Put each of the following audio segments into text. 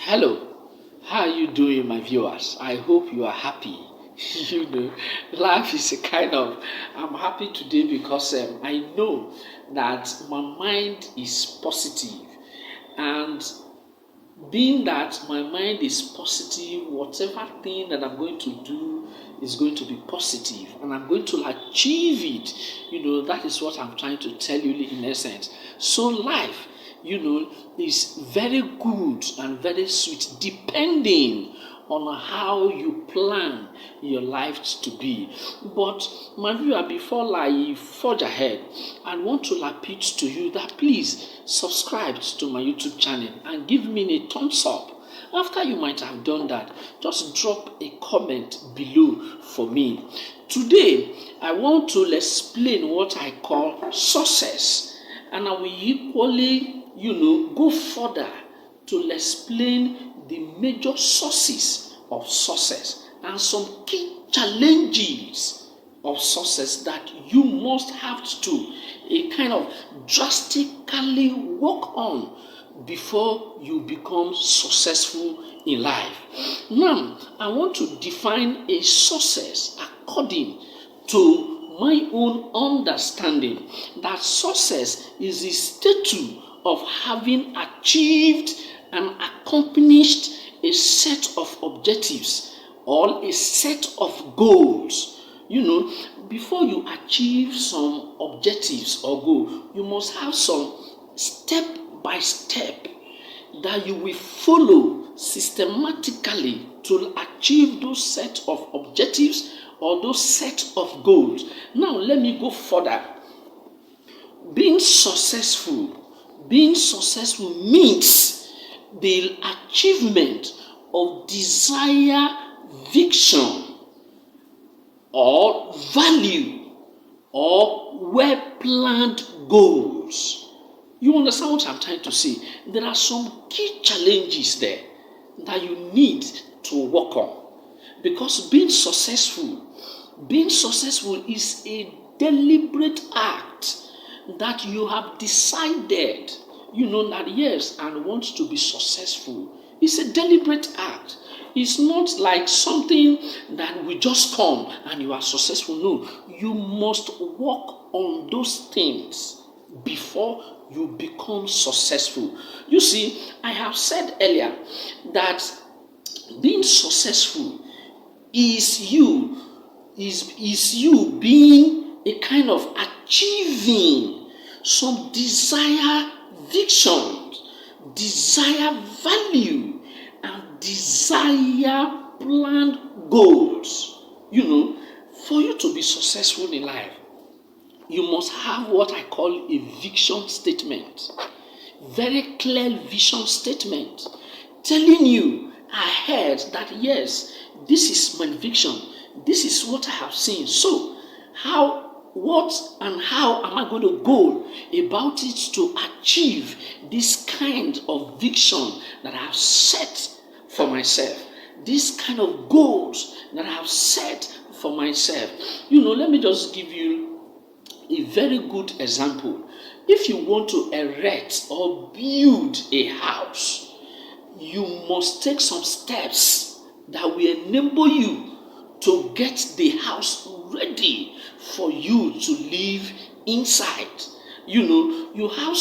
Hello, how are you doing, my viewers? I hope you are happy. Life is a kind of. I'm happy today because I know that my mind is positive, and being that my mind is positive, whatever thing that I'm going to do is going to be positive, and I'm going to achieve it. That is what I'm trying to tell you in essence. So life, is very good and very sweet depending on how you plan your life to be. But Maria, before I forge ahead, I want to repeat to you that please subscribe to my YouTube channel and give me a thumbs up. After you might have done that, just drop a comment below for me. Today, I want to explain what I call success, and I will equally, go further to explain the major sources of success and some key challenges of success that you must have to a kind of drastically work on before you become successful in life. Now, I want to define a success according to my own understanding that success is the status of having achieved and accomplished a set of objectives or a set of goals. Before you achieve some objectives or goal, you must have some step by step that you will follow systematically to achieve those set of objectives or those set of goals. Now, let me go further. Being successful means the achievement of desired vision or value or well-planned goals. You understand what I'm trying to say? There are some key challenges there that you need to work on. Because being successful is a deliberate act that you have decided, that yes, I want to be successful. It's a deliberate act. It's not like something that will just come and you are successful. No, you must work on those things before you become successful. You see, I have said earlier that being successful is you being a kind of achieving some desired vision, desire value, and desire planned goals. For you to be successful in life, you must have what I call a vision statement. Very clear vision statement telling you ahead that yes, this is my vision. This is what I have seen. So, what and how am I going to go about it to achieve this kind of vision that I have set for myself? This kind of goals that I have set for myself. Let me just give you a very good example. If you want to erect or build a house, you must take some steps that will enable you to get the house ready for you to live inside. You have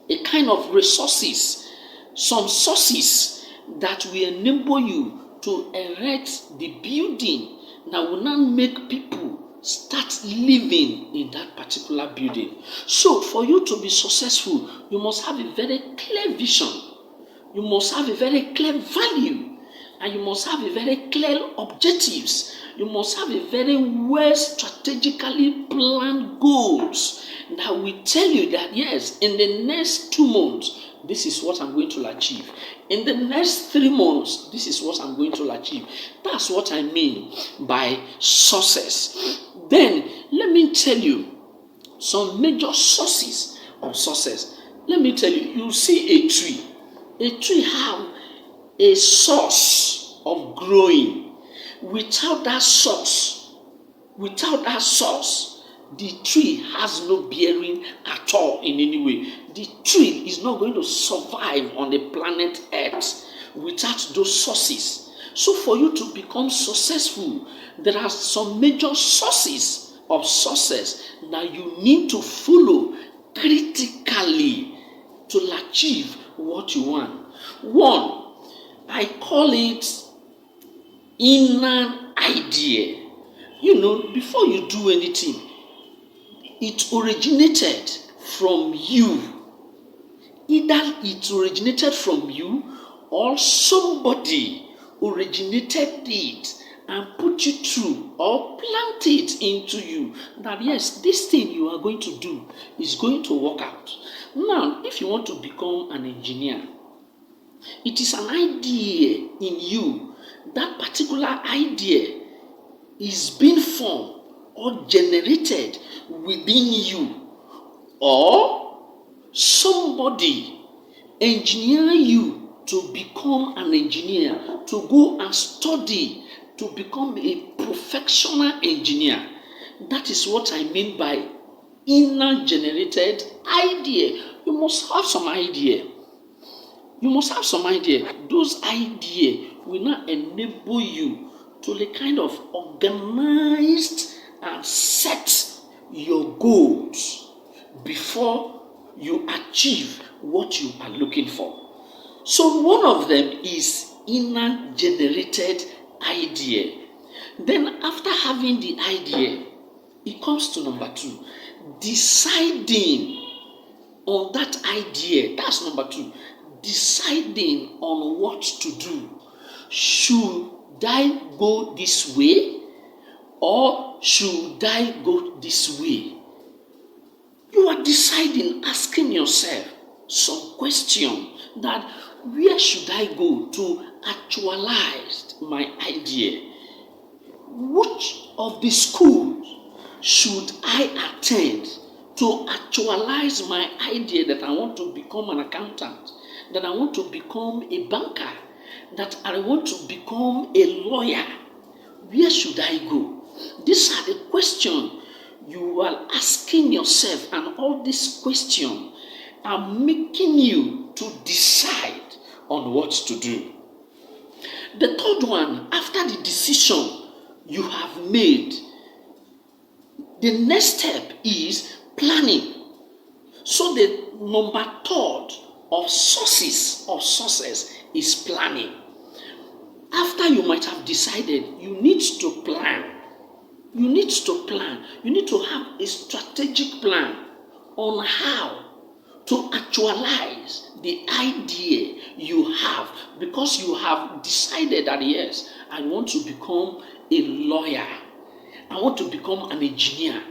a kind of resources, some sources that will enable you to erect the building that will not make people start living in that particular building. So for you to be successful, you must have a very clear vision. You must have a very clear value, and you must have a very clear objectives. You must have a very well strategically planned goals that will tell you that yes, in the next 2 months, this is what I'm going to achieve. In the next 3 months, this is what I'm going to achieve. That's what I mean by success. Then, let me tell you some major sources of success. Let me tell you, you see a tree. A tree have a source of growing. Without that source, the tree has no bearing at all in any way. The tree is not going to survive on the planet Earth without those sources. So for you to become successful, there are some major sources of success that you need to follow critically to achieve what you want. One, I call it inner idea. Before you do anything, it originated from you. Either it originated from you or somebody originated it and put you through or plant it into you that yes, this thing you are going to do is going to work out. Now, if you want to become an engineer, it is an idea in you. That particular idea is being formed or generated within you, or somebody engineer you to become an engineer, to go and study to become a professional engineer. That is what I mean by inner generated idea. You must have some idea. Those ideas will now enable you to the kind of organized and set your goals before you achieve what you are looking for. So one of them is inner generated idea. Then after having the idea, it comes to number 2, deciding on that idea. That's number 2. Deciding on what to do. Should I go this way or should I go this way? You are deciding, asking yourself some question that where should I go to actualize my idea? Which of the schools should I attend to actualize my idea that I want to become an accountant, that I want to become a banker, that I want to become a lawyer? Where should I go? These are the questions you are asking yourself, and all these questions are making you to decide on what to do. The third one, after the decision you have made, the next step is planning. So the number 3 of sources of success is planning. After you might have decided, you need to plan. You need to have a strategic plan on how to actualize the idea you have, because you have decided that yes, I want to become a lawyer, I want to become an engineer,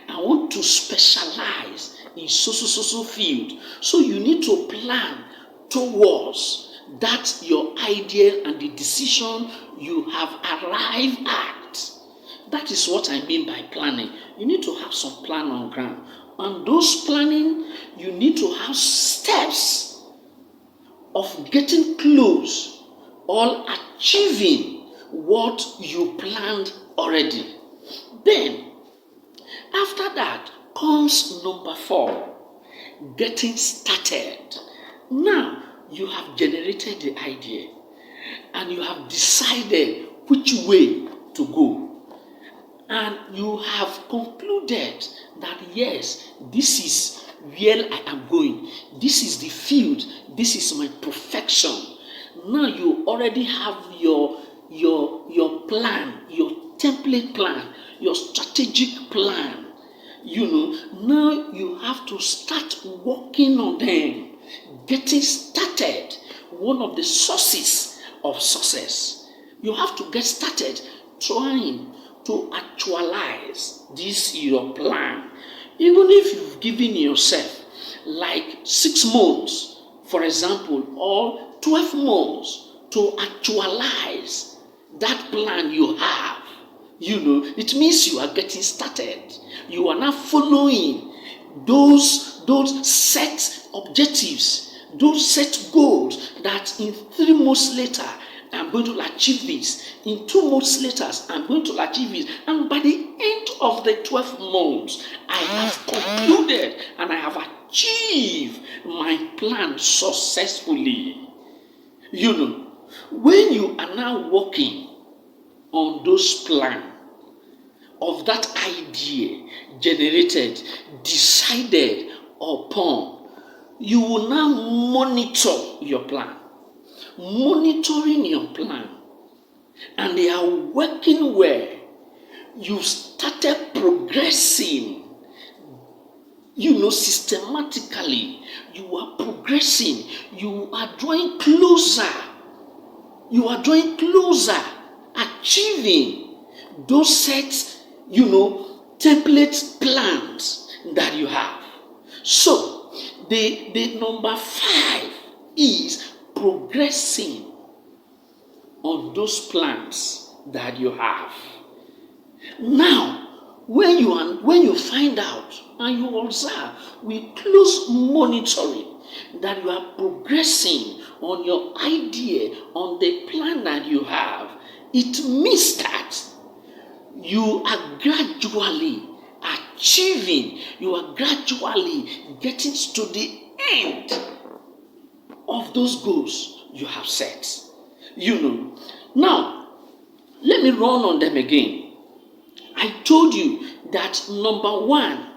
I want to specialize in so field. So you need to plan towards that your idea and the decision you have arrived at. That is what I mean by planning. You need to have some plan on ground. And those planning, you need to have steps of getting close or achieving what you planned already. Then, after that comes number 4, getting started. Now, you have generated the idea and you have decided which way to go. And you have concluded that yes, this is where I am going. This is the field. This is my perfection. Now you already have your plan, your template plan, your strategic plan. Now you have to start working on them. Getting started, one of the sources of success. You have to get started trying to actualize this your plan. Even if you've given yourself like 6 months, for example, or 12 months to actualize that plan you have, it means you are getting started. You are now following those set objectives, those set goals that in 3 months later I'm going to achieve this. In 2 months later, I'm going to achieve it. And by the end of the 12 months, I have concluded and I have achieved my plan successfully. You know, when you are now working on those plans of that idea generated, decided upon, you will now monitor your plan. Monitoring your plan, and they are working well. You started progressing, systematically. You are progressing. You are drawing closer. You are drawing closer, achieving those set, template plans that you have. So, the number 5 is progressing on those plans that you have. Now, when you find out and you observe with close monitoring that you are progressing on your idea, on the plan that you have, it means that you are gradually achieving, you are gradually getting to the end of those goals you have set. Now, let me run on them again. I told you that number one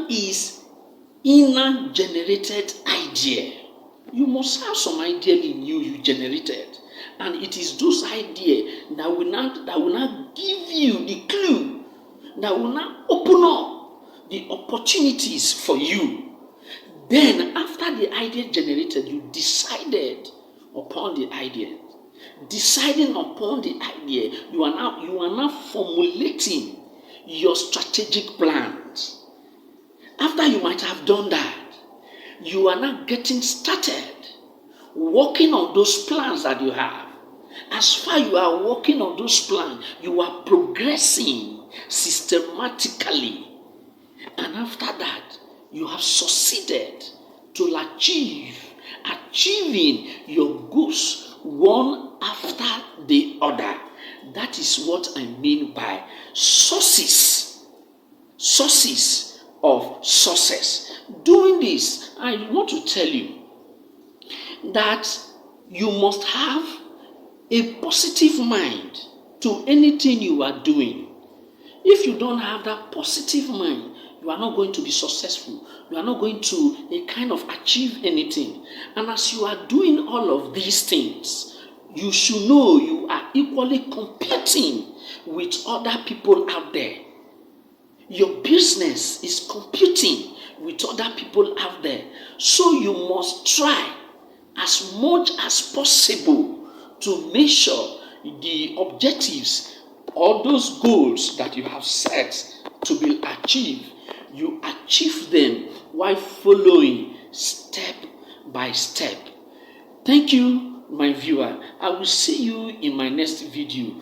is inner generated idea. You must have some idea in you generated, and it is those ideas that will not give you the clue, that will not open up the opportunities for you. Then, after the idea generated, you decided upon the idea. Deciding upon the idea, you are now formulating your strategic plans. After you might have done that, you are now getting started working on those plans that you have. As far you are working on those plans, you are progressing systematically. And after that, you have succeeded to achieving your goals one after the other. That is what I mean by sources of success. Doing this, I want to tell you that you must have a positive mind to anything you are doing. If you don't have that positive mind, you are not going to be successful. You are not going to achieve anything. And as you are doing all of these things, you should know you are equally competing with other people out there. Your business is competing with other people out there. So you must try as much as possible to make sure the objectives or those goals that you have set to be achieved, you achieve them while following step by step. Thank you, my viewer. I will see you in my next video.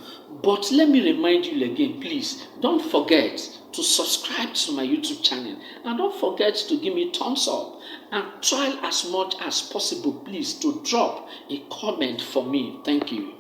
But let me remind you again, please don't forget to subscribe to my YouTube channel, and don't forget to give me thumbs up, and try as much as possible, please, to drop a comment for me. Thank you.